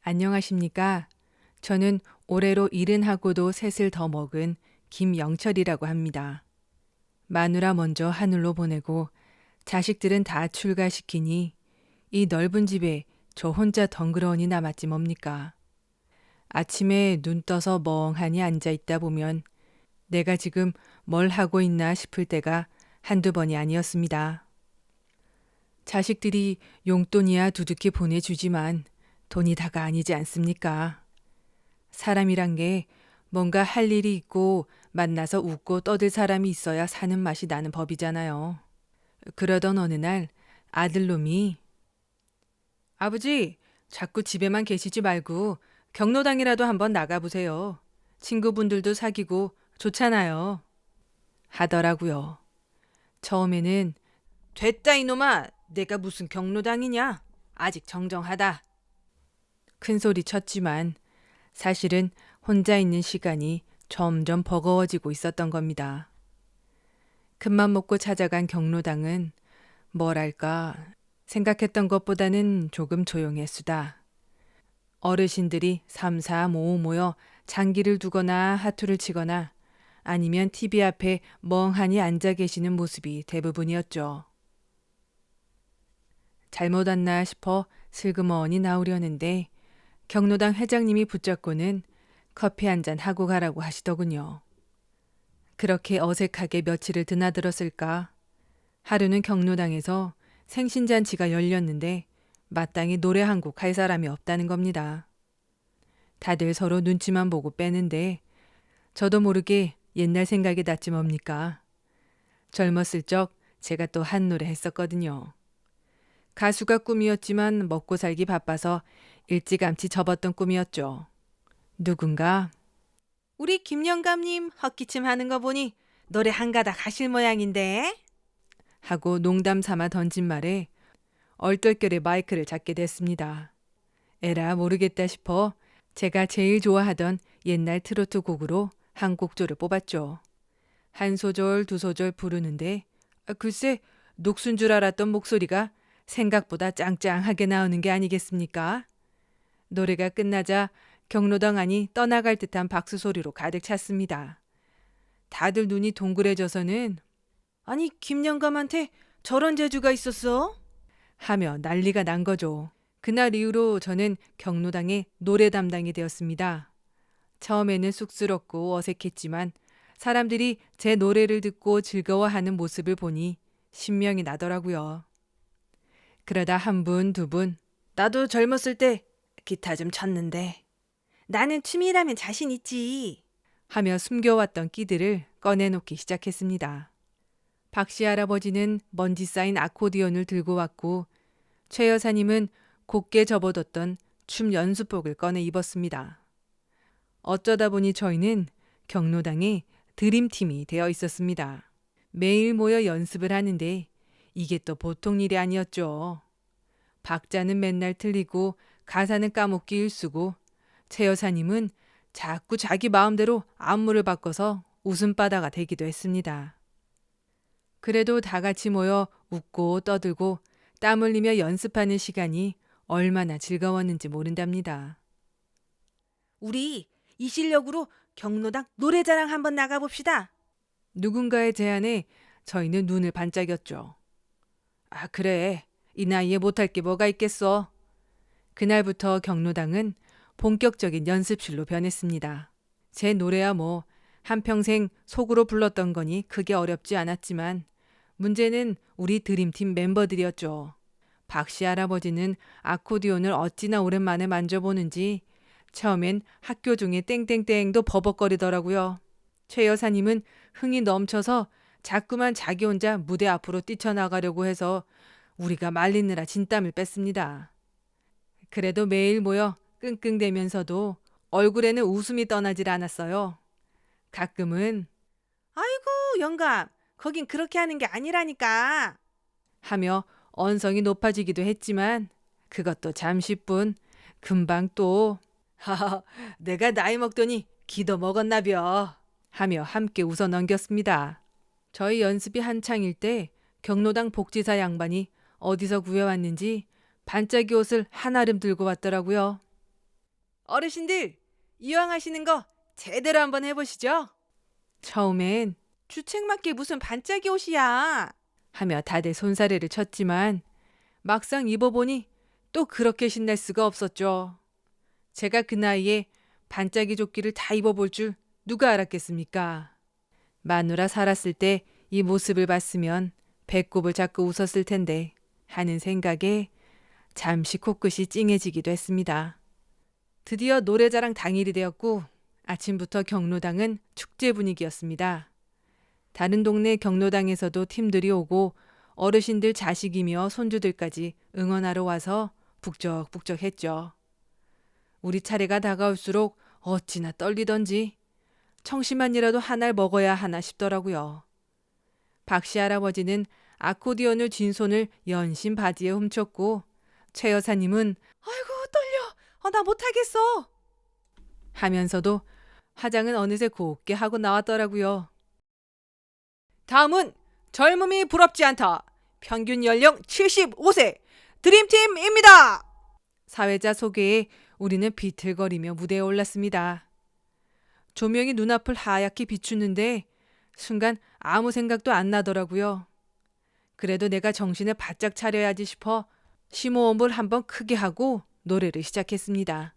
안녕하십니까? 저는 올해로 70하고도 셋을 더 먹은 김영철이라고 합니다. 마누라 먼저 하늘로 보내고 자식들은 다 출가시키니 이 넓은 집에 저 혼자 덩그러니 남았지 뭡니까? 아침에 눈 떠서 멍하니 앉아 있다 보면 내가 지금 뭘 하고 있나 싶을 때가 한두 번이 아니었습니다. 자식들이 용돈이야 두둑히 보내주지만 돈이 다가 아니지 않습니까? 사람이란 게 뭔가 할 일이 있고 만나서 웃고 떠들 사람이 있어야 사는 맛이 나는 법이잖아요. 그러던 어느 날 아들놈이 아버지, 자꾸 집에만 계시지 말고 경로당이라도 한번 나가보세요. 친구분들도 사귀고 좋잖아요. 하더라고요. 처음에는 됐다 이놈아, 내가 무슨 경로당이냐? 아직 정정하다. 큰 소리 쳤지만 사실은 혼자 있는 시간이 점점 버거워지고 있었던 겁니다. 큰맘 먹고 찾아간 경로당은 뭐랄까 생각했던 것보다는 조금 조용했수다. 어르신들이 3, 4, 5 모여 장기를 두거나 하투를 치거나 아니면 TV 앞에 멍하니 앉아 계시는 모습이 대부분이었죠. 잘못 왔나 싶어 슬그머니 나오려는데 경로당 회장님이 붙잡고는 커피 한 잔 하고 가라고 하시더군요. 그렇게 어색하게 며칠을 드나들었을까. 하루는 경로당에서 생신잔치가 열렸는데 마땅히 노래 한 곡 할 사람이 없다는 겁니다. 다들 서로 눈치만 보고 빼는데 저도 모르게 옛날 생각이 났지 뭡니까. 젊었을 적 제가 또 한 노래 했었거든요. 가수가 꿈이었지만 먹고 살기 바빠서 일찌감치 접었던 꿈이었죠. 누군가 우리 김영감님 헛기침 하는 거 보니 노래 한 가닥 하실 모양인데? 하고 농담 삼아 던진 말에 얼떨결에 마이크를 잡게 됐습니다. 에라 모르겠다 싶어 제가 제일 좋아하던 옛날 트로트 곡으로 한 곡조를 뽑았죠. 한 소절 두 소절 부르는데 글쎄 녹순 줄 알았던 목소리가 생각보다 짱짱하게 나오는 게 아니겠습니까? 노래가 끝나자 경로당 안이 떠나갈 듯한 박수 소리로 가득 찼습니다. 다들 눈이 동그래져서는 아니 김영감한테 저런 재주가 있었어? 하며 난리가 난 거죠. 그날 이후로 저는 경로당의 노래 담당이 되었습니다. 처음에는 쑥스럽고 어색했지만 사람들이 제 노래를 듣고 즐거워하는 모습을 보니 신명이 나더라고요. 그러다 한 분, 두 분, 나도 젊었을 때 기타 좀 쳤는데 나는 춤이라면 자신 있지 하며 숨겨왔던 끼들을 꺼내놓기 시작했습니다. 박씨 할아버지는 먼지 쌓인 아코디언을 들고 왔고 최 여사님은 곱게 접어뒀던 춤 연습복을 꺼내 입었습니다. 어쩌다 보니 저희는 경로당의 드림팀이 되어 있었습니다. 매일 모여 연습을 하는데 이게 또 보통 일이 아니었죠. 박자는 맨날 틀리고 가사는 까먹기 일쑤고 최 여사님은 자꾸 자기 마음대로 안무를 바꿔서 웃음바다가 되기도 했습니다. 그래도 다 같이 모여 웃고 떠들고 땀 흘리며 연습하는 시간이 얼마나 즐거웠는지 모른답니다. 우리 이 실력으로 경로당 노래자랑 한번 나가봅시다. 누군가의 제안에 저희는 눈을 반짝였죠. 아 그래, 이 나이에 못할 게 뭐가 있겠어. 그날부터 경로당은 본격적인 연습실로 변했습니다. 제 노래야 뭐 한평생 속으로 불렀던 거니 크게 어렵지 않았지만 문제는 우리 드림팀 멤버들이었죠. 박씨 할아버지는 아코디온을 어찌나 오랜만에 만져보는지 처음엔 학교 중에 땡땡땡도 버벅거리더라고요. 최 여사님은 흥이 넘쳐서 자꾸만 자기 혼자 무대 앞으로 뛰쳐나가려고 해서 우리가 말리느라 진땀을 뺐습니다. 그래도 매일 모여 끙끙대면서도 얼굴에는 웃음이 떠나질 않았어요. 가끔은 아이고 영감 거긴 그렇게 하는 게 아니라니까 하며 언성이 높아지기도 했지만 그것도 잠시뿐 금방 또 하하 내가 나이 먹더니 기도 먹었나벼 하며 함께 웃어 넘겼습니다. 저희 연습이 한창일 때 경로당 복지사 양반이 어디서 구해왔는지 반짝이 옷을 한아름 들고 왔더라고요. 어르신들, 이왕 하시는 거 제대로 한번 해보시죠. 처음엔 주책맞게 무슨 반짝이 옷이야 하며 다들 손사래를 쳤지만 막상 입어보니 또 그렇게 신날 수가 없었죠. 제가 그 나이에 반짝이 조끼를 다 입어볼 줄 누가 알았겠습니까? 마누라 살았을 때 이 모습을 봤으면 배꼽을 잡고 웃었을 텐데 하는 생각에 잠시 코끝이 찡해지기도 했습니다. 드디어 노래자랑 당일이 되었고 아침부터 경로당은 축제 분위기였습니다. 다른 동네 경로당에서도 팀들이 오고 어르신들 자식이며 손주들까지 응원하러 와서 북적북적했죠. 우리 차례가 다가올수록 어찌나 떨리던지 청심환이라도 하나를 먹어야 하나 싶더라고요. 박씨 할아버지는 아코디언을 쥔 손을 연신 바지에 훔쳤고 최 여사님은 아이고 떨려 나 못하겠어 하면서도 화장은 어느새 곱게 하고 나왔더라고요. 다음은 젊음이 부럽지 않다. 평균 연령 75세 드림팀입니다. 사회자 소개에 우리는 비틀거리며 무대에 올랐습니다. 조명이 눈앞을 하얗게 비추는데 순간 아무 생각도 안 나더라고요. 그래도 내가 정신을 바짝 차려야지 싶어 심호흡을 한번 크게 하고 노래를 시작했습니다.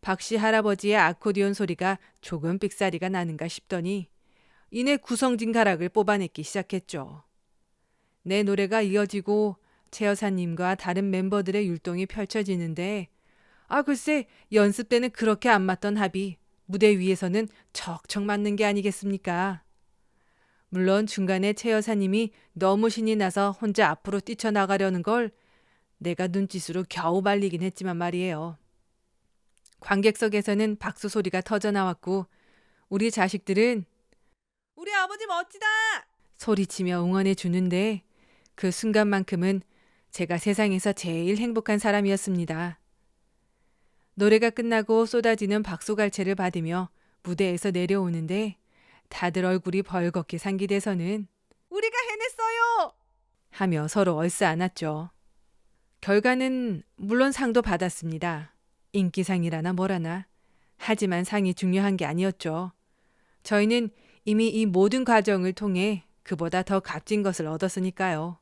박씨 할아버지의 아코디언 소리가 조금 삑사리가 나는가 싶더니 이내 구성진 가락을 뽑아내기 시작했죠. 내 노래가 이어지고 최 여사님과 다른 멤버들의 율동이 펼쳐지는데 글쎄 연습 때는 그렇게 안 맞던 합이 무대 위에서는 척척 맞는 게 아니겠습니까? 물론 중간에 최 여사님이 너무 신이 나서 혼자 앞으로 뛰쳐나가려는 걸 내가 눈짓으로 겨우 말리긴 했지만 말이에요. 관객석에서는 박수 소리가 터져나왔고 우리 자식들은 우리 아버지 멋지다! 소리치며 응원해 주는데 그 순간만큼은 제가 세상에서 제일 행복한 사람이었습니다. 노래가 끝나고 쏟아지는 박수갈채를 받으며 무대에서 내려오는데 다들 얼굴이 벌겋게 상기돼서는 우리가 해냈어요! 하며 서로 얼싸안았죠. 결과는 물론 상도 받았습니다. 인기상이라나 뭐라나. 하지만 상이 중요한 게 아니었죠. 저희는 이미 이 모든 과정을 통해 그보다 더 값진 것을 얻었으니까요.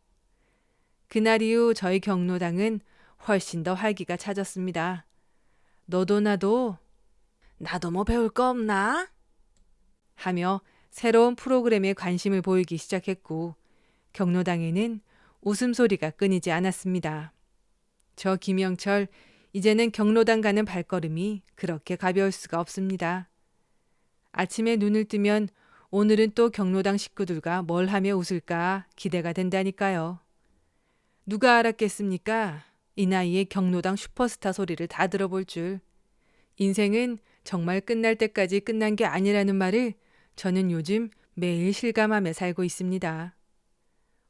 그날 이후 저희 경로당은 훨씬 더 활기가 차졌습니다. 너도 나도 뭐 배울 거 없나? 하며 새로운 프로그램에 관심을 보이기 시작했고 경로당에는 웃음소리가 끊이지 않았습니다. 저 김영철 이제는 경로당 가는 발걸음이 그렇게 가벼울 수가 없습니다. 아침에 눈을 뜨면 오늘은 또 경로당 식구들과 뭘 하며 웃을까 기대가 된다니까요. 누가 알았겠습니까? 이 나이에 경로당 슈퍼스타 소리를 다 들어볼 줄. 인생은 정말 끝날 때까지 끝난 게 아니라는 말을 저는 요즘 매일 실감하며 살고 있습니다.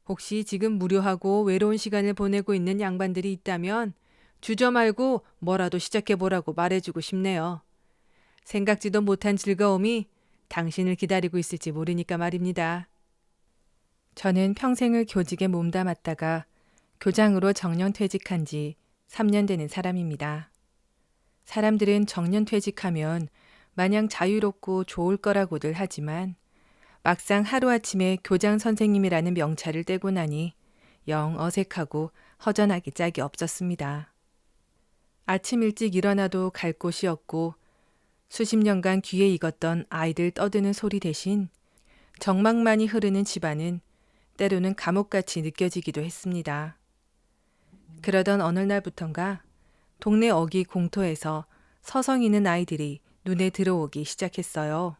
혹시 지금 무료하고 외로운 시간을 보내고 있는 양반들이 있다면 주저 말고 뭐라도 시작해보라고 말해주고 싶네요. 생각지도 못한 즐거움이 당신을 기다리고 있을지 모르니까 말입니다. 저는 평생을 교직에 몸담았다가 교장으로 정년퇴직한 지 3년 되는 사람입니다. 사람들은 정년퇴직하면 마냥 자유롭고 좋을 거라고들 하지만 막상 하루아침에 교장 선생님이라는 명찰을 떼고 나니 영 어색하고 허전하기 짝이 없었습니다. 아침 일찍 일어나도 갈 곳이 없고 수십 년간 귀에 익었던 아이들 떠드는 소리 대신 정막만이 흐르는 집안은 때로는 감옥같이 느껴지기도 했습니다. 그러던 어느 날부턴가 동네 어귀 공터에서 서성이는 아이들이 눈에 들어오기 시작했어요.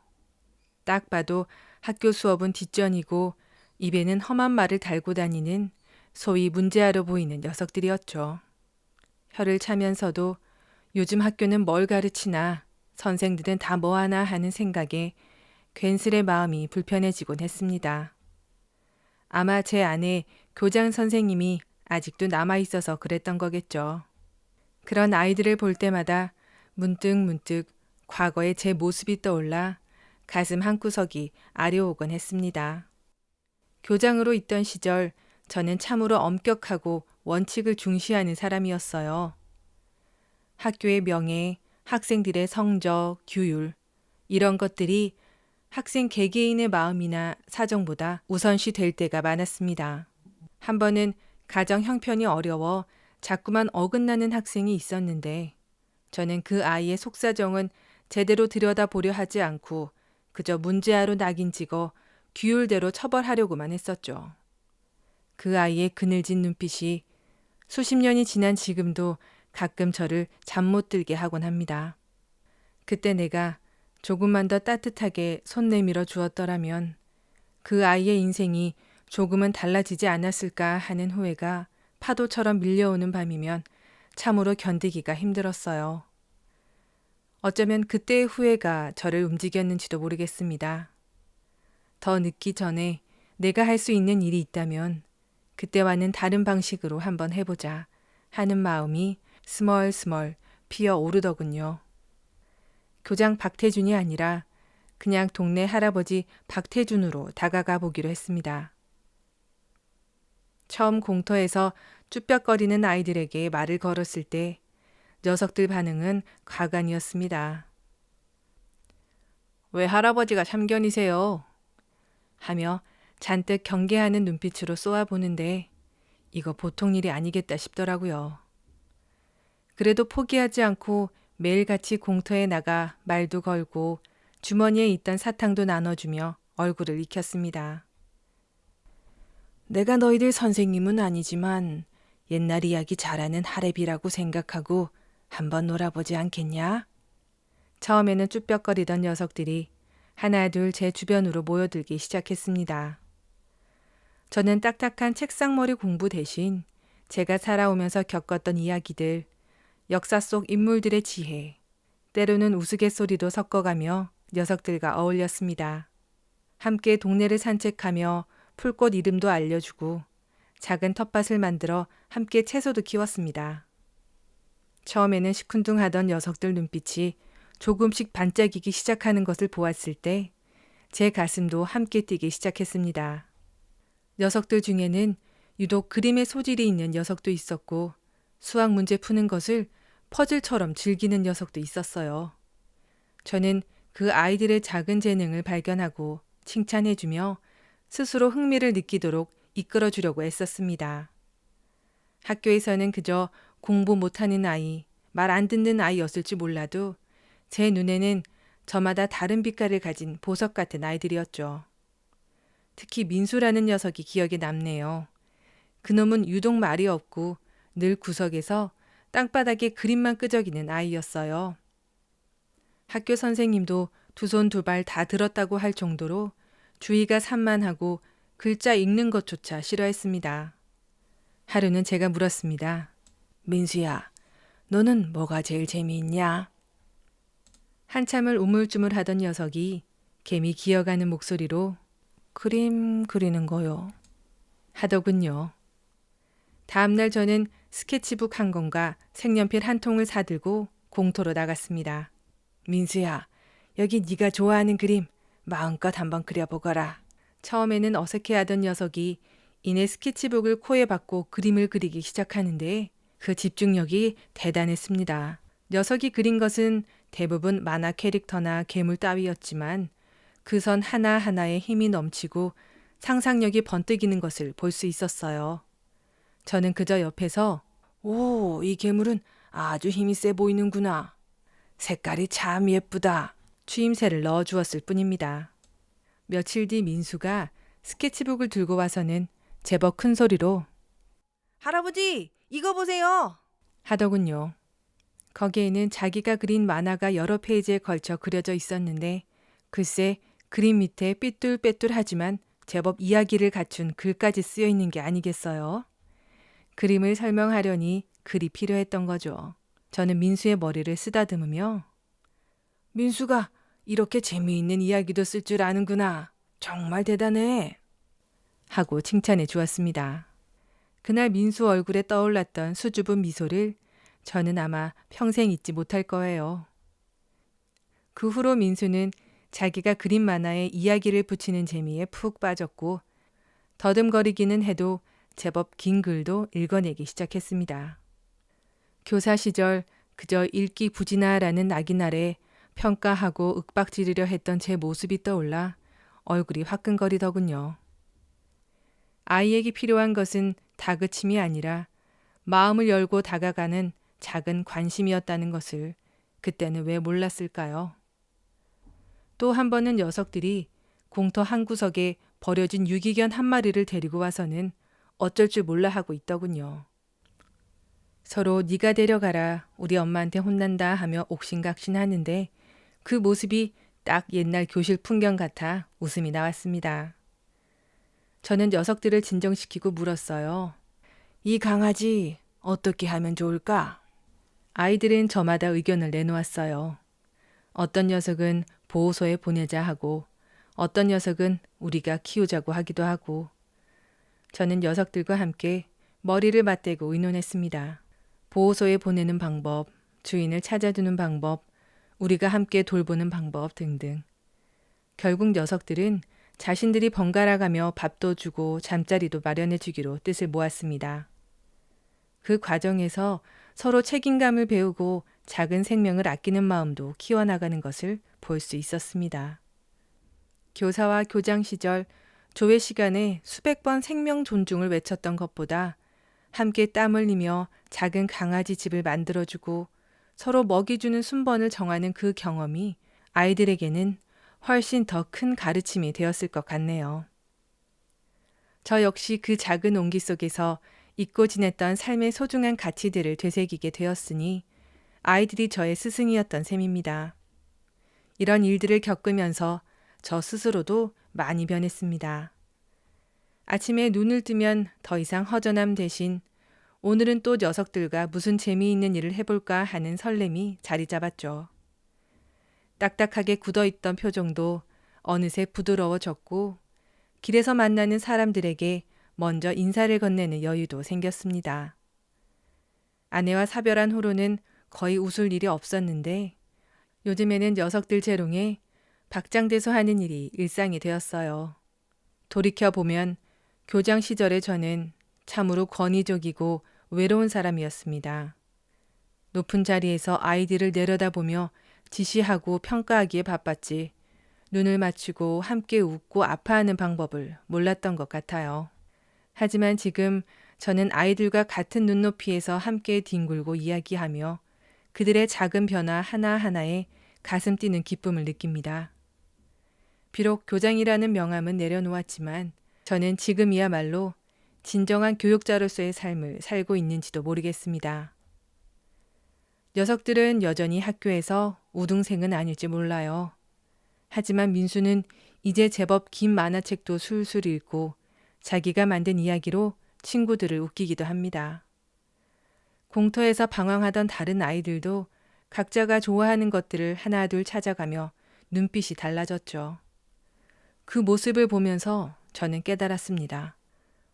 딱 봐도 학교 수업은 뒷전이고 입에는 험한 말을 달고 다니는 소위 문제아로 보이는 녀석들이었죠. 혀를 차면서도 요즘 학교는 뭘 가르치나 선생들은 다 뭐하나 하는 생각에 괜스레 마음이 불편해지곤 했습니다. 아마 제 안에 교장 선생님이 아직도 남아있어서 그랬던 거겠죠. 그런 아이들을 볼 때마다 문득 과거의 제 모습이 떠올라 가슴 한구석이 아려오곤 했습니다. 교장으로 있던 시절 저는 참으로 엄격하고 원칙을 중시하는 사람이었어요. 학교의 명예, 학생들의 성적, 규율, 이런 것들이 학생 개개인의 마음이나 사정보다 우선시 될 때가 많았습니다. 한 번은 가정 형편이 어려워 자꾸만 어긋나는 학생이 있었는데 저는 그 아이의 속사정은 제대로 들여다보려 하지 않고 그저 문제아로 낙인 찍어 규율대로 처벌하려고만 했었죠. 그 아이의 그늘진 눈빛이 수십 년이 지난 지금도 가끔 저를 잠 못 들게 하곤 합니다. 그때 내가 조금만 더 따뜻하게 손 내밀어 주었더라면 그 아이의 인생이 조금은 달라지지 않았을까 하는 후회가 파도처럼 밀려오는 밤이면 참으로 견디기가 힘들었어요. 어쩌면 그때의 후회가 저를 움직였는지도 모르겠습니다. 더 늦기 전에 내가 할 수 있는 일이 있다면 그때와는 다른 방식으로 한번 해보자 하는 마음이 스멀스멀 피어오르더군요. 교장 박태준이 아니라 그냥 동네 할아버지 박태준으로 다가가 보기로 했습니다. 처음 공터에서 쭈뼛거리는 아이들에게 말을 걸었을 때 녀석들 반응은 가관이었습니다. 왜 할아버지가 참견이세요? 하며 잔뜩 경계하는 눈빛으로 쏘아보는데 이거 보통 일이 아니겠다 싶더라고요. 그래도 포기하지 않고 매일같이 공터에 나가 말도 걸고 주머니에 있던 사탕도 나눠주며 얼굴을 익혔습니다. 내가 너희들 선생님은 아니지만 옛날 이야기 잘하는 하랩이라고 생각하고 한번 놀아보지 않겠냐? 처음에는 쭈뼛거리던 녀석들이 하나 둘 제 주변으로 모여들기 시작했습니다. 저는 딱딱한 책상머리 공부 대신 제가 살아오면서 겪었던 이야기들, 역사 속 인물들의 지혜, 때로는 우스갯소리도 섞어가며 녀석들과 어울렸습니다. 함께 동네를 산책하며 풀꽃 이름도 알려주고 작은 텃밭을 만들어 함께 채소도 키웠습니다. 처음에는 시큰둥하던 녀석들 눈빛이 조금씩 반짝이기 시작하는 것을 보았을 때 제 가슴도 함께 뛰기 시작했습니다. 녀석들 중에는 유독 그림의 소질이 있는 녀석도 있었고 수학 문제 푸는 것을 퍼즐처럼 즐기는 녀석도 있었어요. 저는 그 아이들의 작은 재능을 발견하고 칭찬해주며 스스로 흥미를 느끼도록 이끌어주려고 애썼습니다. 학교에서는 그저 공부 못하는 아이, 말 안 듣는 아이였을지 몰라도 제 눈에는 저마다 다른 빛깔을 가진 보석 같은 아이들이었죠. 특히 민수라는 녀석이 기억에 남네요. 그놈은 유독 말이 없고 늘 구석에서 땅바닥에 그림만 끄적이는 아이였어요. 학교 선생님도 두 손 두 발 다 들었다고 할 정도로 주의가 산만하고 글자 읽는 것조차 싫어했습니다. 하루는 제가 물었습니다. 민수야, 너는 뭐가 제일 재미있냐? 한참을 우물쭈물하던 녀석이 개미 기어가는 목소리로 그림 그리는 거요. 하더군요. 다음날 저는 스케치북 한 권과 색연필 한 통을 사들고 공터로 나갔습니다. 민수야, 여기 네가 좋아하는 그림 마음껏 한번 그려보거라. 처음에는 어색해하던 녀석이 이내 스케치북을 코에 박고 그림을 그리기 시작하는데 그 집중력이 대단했습니다. 녀석이 그린 것은 대부분 만화 캐릭터나 괴물 따위였지만 그 선 하나하나에 힘이 넘치고 상상력이 번뜩이는 것을 볼 수 있었어요. 저는 그저 옆에서 오, 이 괴물은 아주 힘이 세 보이는구나. 색깔이 참 예쁘다. 추임새를 넣어주었을 뿐입니다. 며칠 뒤 민수가 스케치북을 들고 와서는 제법 큰 소리로 할아버지, 이거 보세요! 하더군요. 거기에는 자기가 그린 만화가 여러 페이지에 걸쳐 그려져 있었는데 글쎄 그림 밑에 삐뚤빼뚤하지만 제법 이야기를 갖춘 글까지 쓰여 있는 게 아니겠어요? 그림을 설명하려니 글이 필요했던 거죠. 저는 민수의 머리를 쓰다듬으며 민수가 이렇게 재미있는 이야기도 쓸 줄 아는구나. 정말 대단해. 하고 칭찬해 주었습니다. 그날 민수 얼굴에 떠올랐던 수줍은 미소를 저는 아마 평생 잊지 못할 거예요. 그 후로 민수는 자기가 그린 만화에 이야기를 붙이는 재미에 푹 빠졌고 더듬거리기는 해도 제법 긴 글도 읽어내기 시작했습니다. 교사 시절 그저 읽기 부진하라는 낙인 아래 평가하고 윽박지르려 했던 제 모습이 떠올라 얼굴이 화끈거리더군요. 아이에게 필요한 것은 다그침이 아니라 마음을 열고 다가가는 작은 관심이었다는 것을 그때는 왜 몰랐을까요? 또 한 번은 녀석들이 공터 한 구석에 버려진 유기견 한 마리를 데리고 와서는 어쩔 줄 몰라 하고 있더군요. 서로 네가 데려가라, 우리 엄마한테 혼난다 하며 옥신각신하는데 그 모습이 딱 옛날 교실 풍경 같아 웃음이 나왔습니다. 저는 녀석들을 진정시키고 물었어요. 이 강아지 어떻게 하면 좋을까? 아이들은 저마다 의견을 내놓았어요. 어떤 녀석은 보호소에 보내자 하고 어떤 녀석은 우리가 키우자고 하기도 하고 저는 녀석들과 함께 머리를 맞대고 의논했습니다. 보호소에 보내는 방법, 주인을 찾아주는 방법, 우리가 함께 돌보는 방법 등등. 결국 녀석들은 자신들이 번갈아가며 밥도 주고 잠자리도 마련해 주기로 뜻을 모았습니다. 그 과정에서 서로 책임감을 배우고 작은 생명을 아끼는 마음도 키워나가는 것을 볼 수 있었습니다. 교사와 교장 시절 조회 시간에 수백 번 생명 존중을 외쳤던 것보다 함께 땀 흘리며 작은 강아지 집을 만들어주고 서로 먹이주는 순번을 정하는 그 경험이 아이들에게는 훨씬 더 큰 가르침이 되었을 것 같네요. 저 역시 그 작은 온기 속에서 잊고 지냈던 삶의 소중한 가치들을 되새기게 되었으니 아이들이 저의 스승이었던 셈입니다. 이런 일들을 겪으면서 저 스스로도 많이 변했습니다. 아침에 눈을 뜨면 더 이상 허전함 대신 오늘은 또 녀석들과 무슨 재미있는 일을 해볼까 하는 설렘이 자리 잡았죠. 딱딱하게 굳어있던 표정도 어느새 부드러워졌고 길에서 만나는 사람들에게 먼저 인사를 건네는 여유도 생겼습니다. 아내와 사별한 후로는 거의 웃을 일이 없었는데 요즘에는 녀석들 재롱에 박장대소 하는 일이 일상이 되었어요. 돌이켜보면 교장 시절의 저는 참으로 권위적이고 외로운 사람이었습니다. 높은 자리에서 아이들을 내려다보며 지시하고 평가하기에 바빴지 눈을 맞추고 함께 웃고 아파하는 방법을 몰랐던 것 같아요. 하지만 지금 저는 아이들과 같은 눈높이에서 함께 뒹굴고 이야기하며 그들의 작은 변화 하나하나에 가슴 뛰는 기쁨을 느낍니다. 비록 교장이라는 명함은 내려놓았지만 저는 지금이야말로 진정한 교육자로서의 삶을 살고 있는지도 모르겠습니다. 녀석들은 여전히 학교에서 우등생은 아닐지 몰라요. 하지만 민수는 이제 제법 긴 만화책도 술술 읽고 자기가 만든 이야기로 친구들을 웃기기도 합니다. 공터에서 방황하던 다른 아이들도 각자가 좋아하는 것들을 하나둘 찾아가며 눈빛이 달라졌죠. 그 모습을 보면서 저는 깨달았습니다.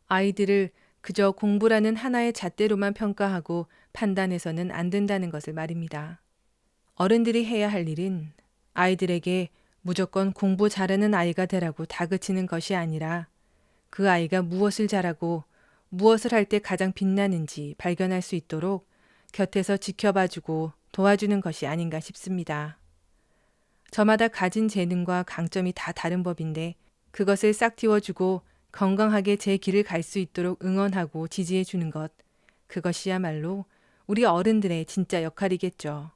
아이들을 그저 공부라는 하나의 잣대로만 평가하고 판단해서는 안 된다는 것을 말입니다. 어른들이 해야 할 일은 아이들에게 무조건 공부 잘하는 아이가 되라고 다그치는 것이 아니라 그 아이가 무엇을 잘하고 무엇을 할 때 가장 빛나는지 발견할 수 있도록 곁에서 지켜봐주고 도와주는 것이 아닌가 싶습니다. 저마다 가진 재능과 강점이 다 다른 법인데 그것을 싹 틔워주고 건강하게 제 길을 갈 수 있도록 응원하고 지지해주는 것, 그것이야말로 우리 어른들의 진짜 역할이겠죠.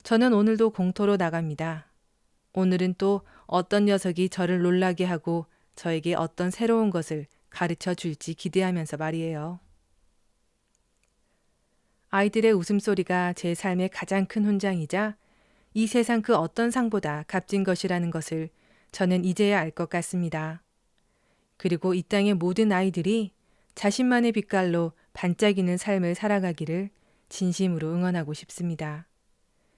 저는 오늘도 공터로 나갑니다. 오늘은 또 어떤 녀석이 저를 놀라게 하고 저에게 어떤 새로운 것을 가르쳐 줄지 기대하면서 말이에요. 아이들의 웃음소리가 제 삶의 가장 큰 훈장이자 이 세상 그 어떤 상보다 값진 것이라는 것을 저는 이제야 알 것 같습니다. 그리고 이 땅의 모든 아이들이 자신만의 빛깔로 반짝이는 삶을 살아가기를 진심으로 응원하고 싶습니다.